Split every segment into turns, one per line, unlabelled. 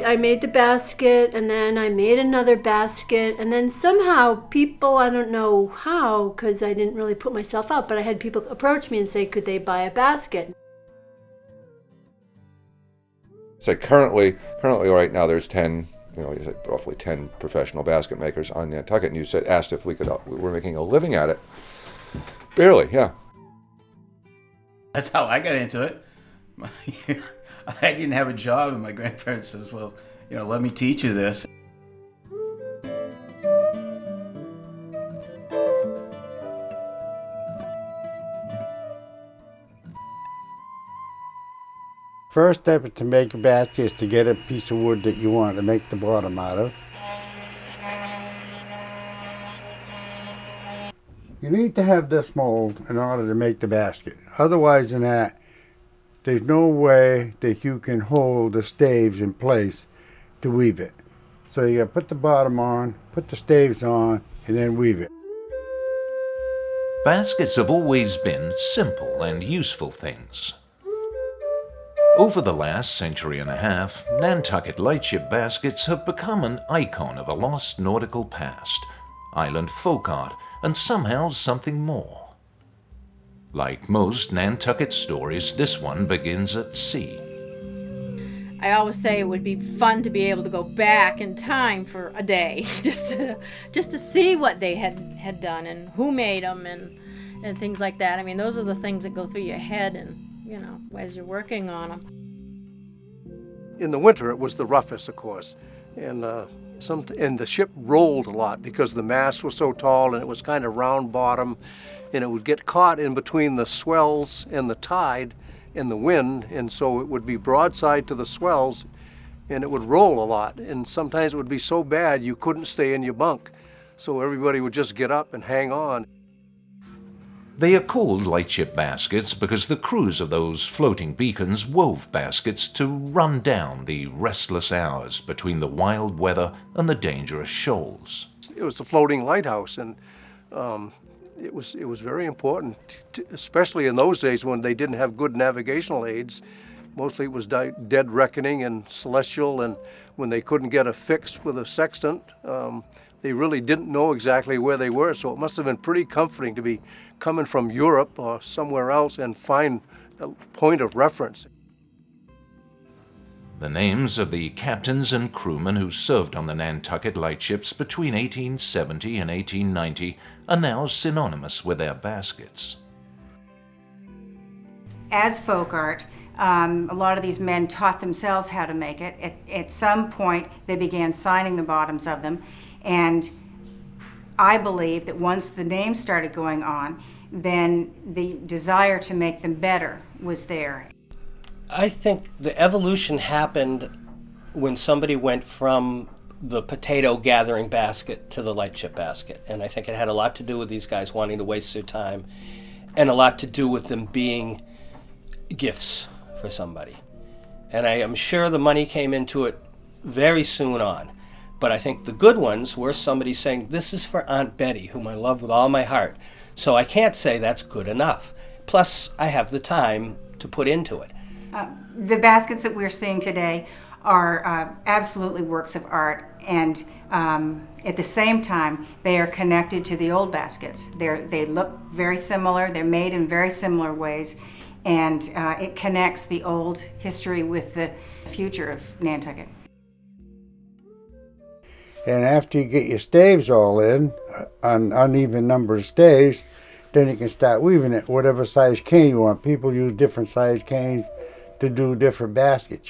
I made the basket, and then I made another basket, and then somehow people, I don't know how, because I didn't really put myself out, but I had people approach me and say, could they buy a basket?
So currently right now there's 10, you said roughly 10 professional basket makers on Nantucket, and you asked if we were making a living at it. Barely, yeah.
That's how I got into it. I didn't have a job, and my grandparents says, well, let me teach you this.
First step to make a basket is to get a piece of wood that you want to make the bottom out of. You need to have this mold in order to make the basket. Otherwise than that, there's no way that you can hold the staves in place to weave it. So you gotta put the bottom on, put the staves on, and then weave it.
Baskets have always been simple and useful things. Over the last century and a half, Nantucket Lightship baskets have become an icon of a lost nautical past, island folk art, and somehow something more. Like most Nantucket stories, this one begins at sea.
I always say it would be fun to be able to go back in time for a day, just to see what they had done and who made them and things like that. I mean, those are the things that go through your head and, as you're working on them.
In the winter, it was the roughest, of course, and the ship rolled a lot because the mast was so tall and it was kind of round bottom, and it would get caught in between the swells and the tide and the wind, and so it would be broadside to the swells and it would roll a lot, and sometimes it would be so bad you couldn't stay in your bunk, so everybody would just get up and hang on.
They are called lightship baskets because the crews of those floating beacons wove baskets to run down the restless hours between the wild weather and the dangerous shoals.
It was a floating lighthouse, and it was very important, especially in those days when they didn't have good navigational aids. Mostly it was dead reckoning and celestial, and when they couldn't get a fix with a sextant, they really didn't know exactly where they were, so it must have been pretty comforting to be coming from Europe or somewhere else and find a point of reference.
The names of the captains and crewmen who served on the Nantucket lightships between 1870 and 1890 are now synonymous with their baskets.
As folk art, a lot of these men taught themselves how to make it. At some point, they began signing the bottoms of them, and I believe that once the names started going on, then the desire to make them better was there.
I think the evolution happened when somebody went from the potato gathering basket to the lightship basket, and I think it had a lot to do with these guys wanting to waste their time and a lot to do with them being gifts for somebody. And I am sure the money came into it very soon on. But I think the good ones were somebody saying, this is for Aunt Betty, whom I love with all my heart. So I can't say that's good enough. Plus, I have the time to put into it.
The baskets that we're seeing today are absolutely works of art, and at the same time, they are connected to the old baskets. They look very similar, they're made in very similar ways, and it connects the old history with the future of Nantucket.
And after you get your staves all in, an uneven number of staves, then you can start weaving it, whatever size cane you want. People use different size canes to do different baskets,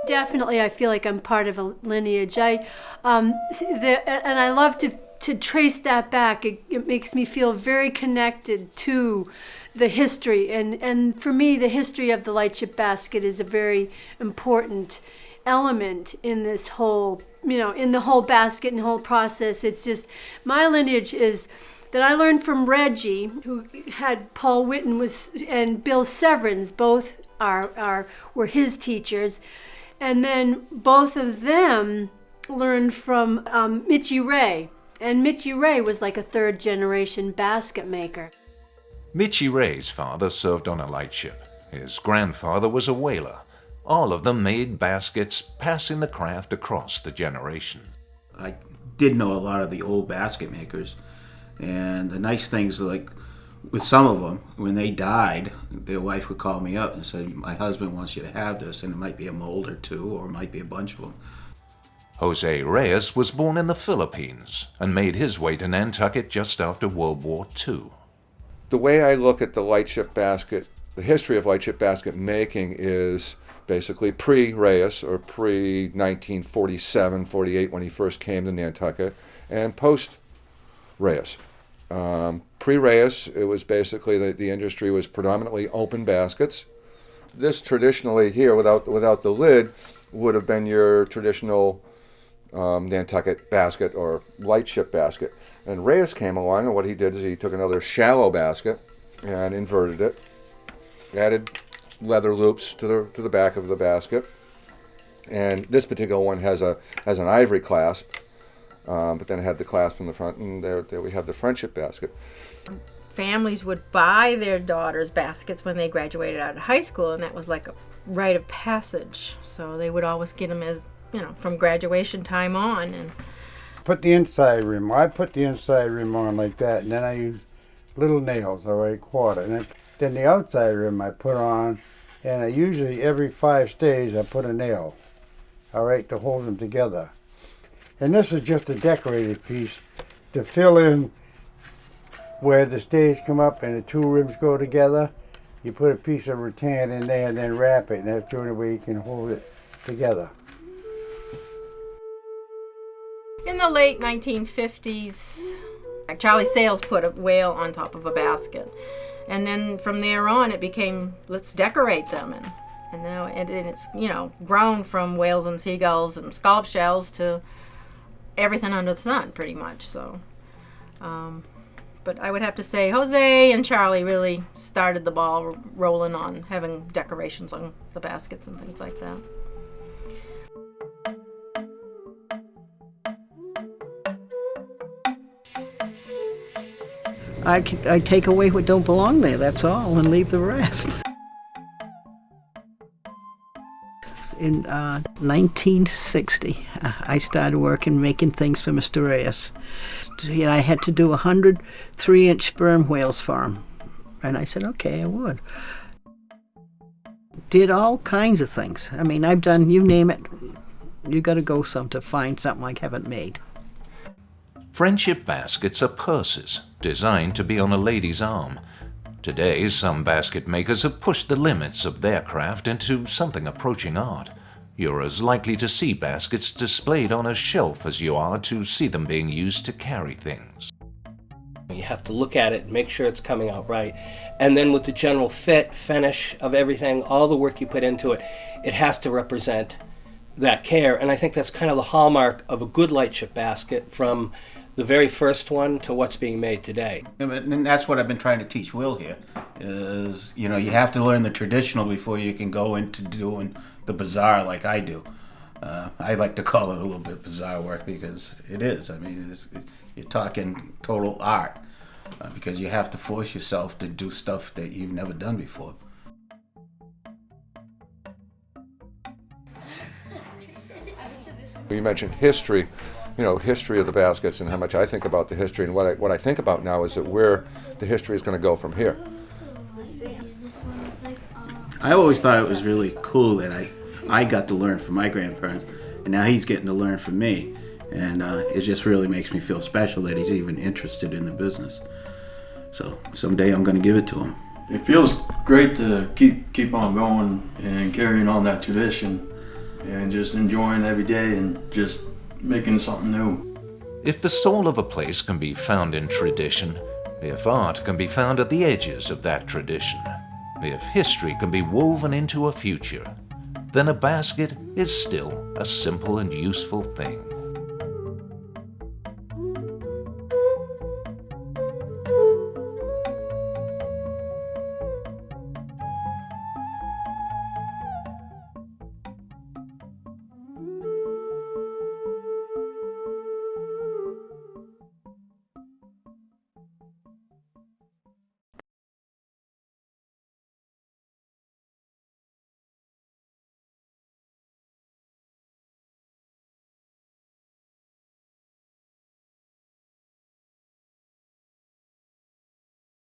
Definitely, I feel like I'm part of a lineage. And I love to trace that back. It makes me feel very connected to the history, and for me, the history of the lightship basket is a very important element in this whole, in the whole basket and whole process. It's just, my lineage is that I learned from Reggie, who had Paul Whitten and Bill Sevrens, both were his teachers, and then both of them learned from Mitchie Ray, and Mitchie Ray was like a third generation basket maker.
Mitchie Ray's father served on a lightship. His grandfather was a whaler. All of them made baskets, passing the craft across the generations.
I did know a lot of the old basket makers, and the nice things, like with some of them, when they died, their wife would call me up and say, "My husband wants you to have this," and it might be a mold or two, or it might be a bunch of them.
Jose Reyes was born in the Philippines and made his way to Nantucket just after World War II.
The way I look at the lightship basket, the history of lightship basket making is basically pre-Reyes, or pre-1947, 48 when he first came to Nantucket, and post-Reyes. Pre-Reyes, it was basically the industry was predominantly open baskets. This traditionally here, without the lid, would have been your traditional Nantucket basket or lightship basket. And Reyes came along, and what he did is he took another shallow basket and inverted it, added leather loops to the back of the basket, and this particular one has an ivory clasp, but then it had the clasp in the front, and there we have the friendship basket.
Families would buy their daughters baskets when they graduated out of high school, and that was like a rite of passage. So they would always get them as, from graduation time on. And
Put the inside rim. I put the inside rim on like that, and then I use little nails, all right, quarter. And then the outside rim I put on, and I usually every 5 stays I put a nail, all right, to hold them together. And this is just a decorated piece to fill in where the stays come up and the 2 rims go together. You put a piece of rattan in there and then wrap it, and that's the only way you can hold it together.
in the late 1950s, Charlie Sales put a whale on top of a basket. And then from there on, it became, let's decorate them. And now it's, grown from whales and seagulls and scallop shells to everything under the sun, pretty much. So, but I would have to say Jose and Charlie really started the ball rolling on having decorations on the baskets and things like that.
I take away what don't belong there, that's all, and leave the rest. In 1960, I started working making things for Mr. Reyes. I had to do 100 3-inch sperm whales for him. And I said, okay, I would. Did all kinds of things. I mean, I've done, you name it, you got to go some to find something I haven't made.
Friendship baskets are purses designed to be on a lady's arm. Today, some basket makers have pushed the limits of their craft into something approaching art. You're as likely to see baskets displayed on a shelf as you are to see them being used to carry things.
You have to look at it, make sure it's coming out right. And then with the general fit, finish of everything, all the work you put into it, it has to represent that care. And I think that's kind of the hallmark of a good lightship basket, from the very first one to what's being made today.
And that's what I've been trying to teach Will here, is, you have to learn the traditional before you can go into doing the bizarre like I do. I like to call it a little bit bizarre work because it is. I mean, you're talking total art because you have to force yourself to do stuff that you've never done before.
You mentioned history, history of the baskets and how much I think about the history. And what I think about now is that where the history is going to go from here.
I always thought it was really cool that I got to learn from my grandparents, and now he's getting to learn from me. And it just really makes me feel special that he's even interested in the business. So someday I'm going to give it to him.
It feels great to keep on going and carrying on that tradition and just enjoying every day and just making something new.
If the soul of a place can be found in tradition, if art can be found at the edges of that tradition, if history can be woven into a future, then a basket is still a simple and useful thing.